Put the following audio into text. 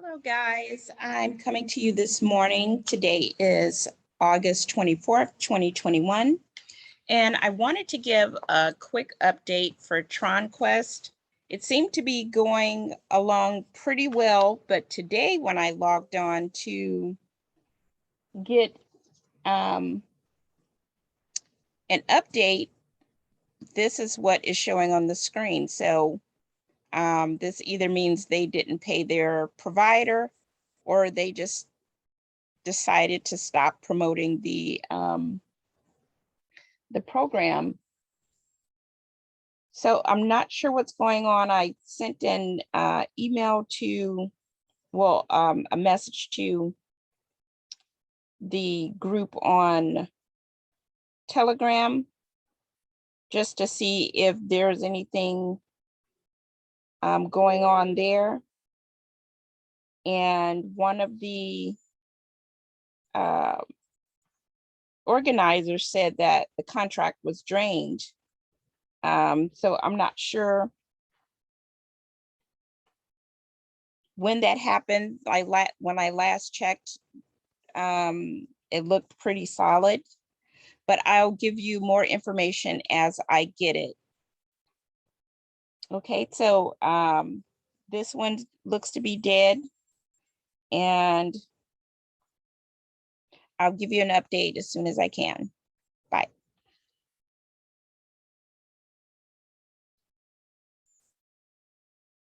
Hello, guys. I'm coming to you this morning. Today is August 24th, 2021. And I wanted to give a quick update for Tronquest. It seemed to be going along pretty well, but today when I logged on to get an update, this is what is showing on the screen. So this either means they didn't pay their provider or they just decided to stop promoting the program. So I'm not sure what's going on. I sent an email to, a message to the group on Telegram just to see if there's anything going on there. And one of the organizers said that the contract was drained. So I'm not sure when that happened. When I last checked, it looked pretty solid, but I'll give you more information as I get it. Okay, so this one looks to be dead, and I'll give you an update as soon as I can.